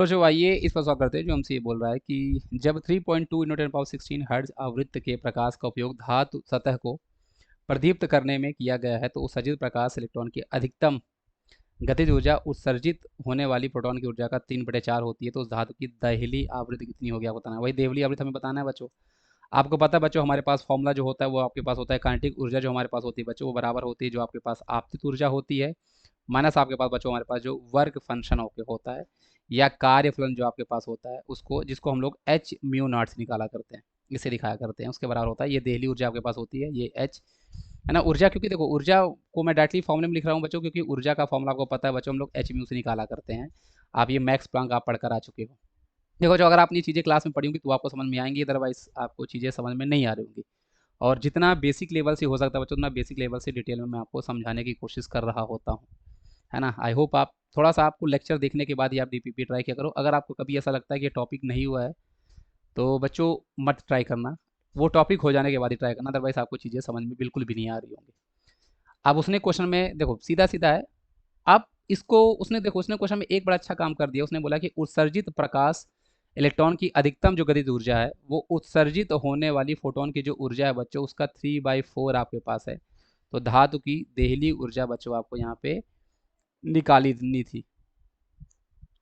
तो जो आइए इस पर सवाल करते हैं जो हमसे ये बोल रहा है कि जब 3.2 × 10⁻16 हर्ट्ज आवृत्त के प्रकाश का उपयोग धातु सतह को प्रदीप्त करने में किया गया है तो उत्सर्जित प्रकाश इलेक्ट्रॉन की अधिकतम गतिज ऊर्जा उत्सर्जित होने वाली प्रोटॉन की ऊर्जा का 3/4 होती है, तो उस धातु की दहली आवृत्ति कितनी होगी आपको बताना है। वही देवली आवृत्ति हमें बताना है बच्चों। आपको पता है बच्चों, हमारे पास फॉर्मूला जो होता है वो आपके पास होता है, काइनेटिक ऊर्जा जो हमारे पास होती है बच्चों वो बराबर होती है जो आपके पास आपतित ऊर्जा होती है माइनस आपके पास बच्चों हमारे पास जो वर्क फंक्शन होता है या कार्य फलन जो आपके पास होता है उसको, जिसको हम लोग एच म्यू नॉट से निकाला करते हैं, इसे दिखाया करते हैं, उसके बराबर होता है। ये देहली ऊर्जा आपके पास होती है, ये एच है ना ऊर्जा। क्योंकि देखो ऊर्जा को मैं डायरेक्टली फॉर्मूले में लिख रहा हूँ बच्चों, क्योंकि ऊर्जा का फॉर्मूला आपको पता है बच्चों, हम लोग एच म्यू से निकाला करते हैं। आप ये मैक्स प्लांक आप पढ़कर आ चुके हो। देखो जो अगर आप ये चीज़ें क्लास में पढ़ी होंगी तो आपको समझ में आएंगी, अदरवाइज आपको चीज़ें समझ में नहीं आ रही होंगी। और जितना बेसिक लेवल से हो सकता है बच्चों उतना बेसिक लेवल से डिटेल में मैं आपको समझाने की कोशिश कर रहा होता हूँ, है ना। आई होप आप थोड़ा सा आपको लेक्चर देखने के बाद ही आप डीपीपी ट्राई किया करो। अगर आपको कभी ऐसा लगता है कि ये टॉपिक नहीं हुआ है तो बच्चों मत ट्राई करना, वो टॉपिक हो जाने के बाद ही ट्राई करना, अदरवाइज आपको चीज़ें समझ में बिल्कुल भी नहीं आ रही होंगी। अब उसने क्वेश्चन में देखो सीधा सीधा है, आप इसको उसने देखो उसने क्वेश्चन में एक बड़ा अच्छा काम कर दिया। उसने बोला कि उत्सर्जित प्रकाश इलेक्ट्रॉन की अधिकतम जो गतिज ऊर्जा है वो उत्सर्जित होने वाली फोटोन की जो ऊर्जा है बच्चों उसका 3/4 आपके पास है। तो धातु की देहली ऊर्जा बच्चों आपको यहाँ पे निकालनी थी।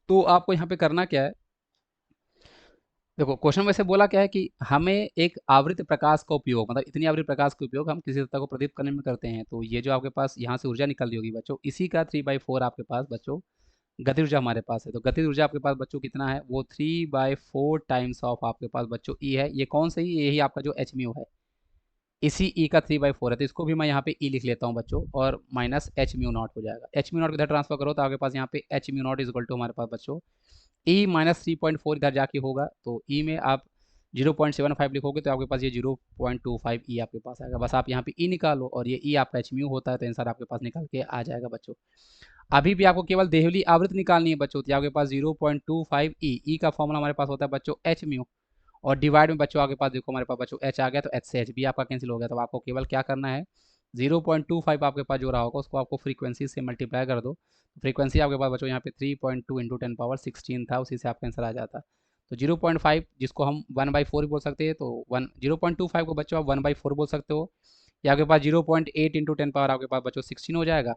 तो आपको यहाँ पे करना क्या है, देखो क्वेश्चन वैसे बोला क्या है कि हमें एक आवृत्त प्रकाश का उपयोग, मतलब इतनी आवृत्त प्रकाश का उपयोग हम किसी सत्ता को प्रदीप्त करने में करते हैं। तो ये जो आपके पास यहाँ से ऊर्जा निकल रही होगी बच्चों, इसी का 3/4 आपके पास बच्चों गतिज ऊर्जा हमारे पास है। तो गतिज ऊर्जा आपके पास बच्चों कितना है, वो 3/4 टाइम्स ऑफ आपके पास बच्चों ई है। ये कौन सा ई, यही आपका जो एच म्यू है, इसी ई का 3/4 है। तो इसको भी मैं यहाँ पे ई लिख लेता हूँ बच्चों, और माइनस एच म्यू नॉट हो जाएगा। एच म्यू नॉट इधर ट्रांसफर करो तो आपके पास यहाँ पे H mu naught is equal to हमारे पास बच्चों ई माइनस 3.4 इधर जाके होगा। तो ई में आप 0.75 लिखोगे तो आपके पास ये 0.25 ई आपके पास आएगा। बस आप यहाँ पे ई निकालो और ये ई आपका एच म्यू होता है, तो आंसर आपके पास निकल के आ जाएगा बच्चों। अभी भी आपको केवल देहली आवृत्ति निकालनी है बच्चों, तो आपके पास 0.25 ई का फॉर्मूला हमारे पास होता है बच्चों एच म्यू, और डिवाइड में बच्चों आपके पास देखो हमारे पास बच्चों एच आ गया, तो एच से एच भी आपका कैंसिल हो गया। तो आपको केवल क्या करना है, 0.25 आपके पास जो रहा होगा उसको आपको फ्रीक्वेंसी से मल्टीप्लाई कर दो। फ्रीक्वेंसी आपके पास बच्चों यहाँ पे 3.2 × 10⁻16 था, उसी से आपका आंसर आ जाता। तो 0.5 जिसको हम 1/4 बोल सकते हैं, तो 0.25 को बच्चों आप 1/4 बोल सकते हो, या आपके पास 0.8 × 10 पावर आपके पास बच्चों 16 हो जाएगा।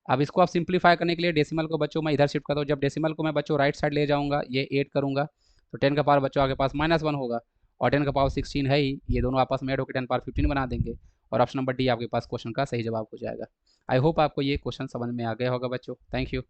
अब इसको आप सिंप्लीफाई करने के लिए डेसिमल को बच्चों मैं इधर शिफ्ट करता हूँ। जब डेसिमल को मैं बच्चों राइट साइड ले जाऊँगा, ये 8 करूँगा तो 10 का पावर बच्चों आपके पास -1 होगा, और 10 का पावर 16 है ही, ये दोनों आपस में ऐड होकर 10 पावर 15 बना देंगे, और ऑप्शन नंबर डी आपके पास क्वेश्चन का सही जवाब हो जाएगा। आई होप आपको ये क्वेश्चन समझ में आ गया होगा बच्चों। Thank you.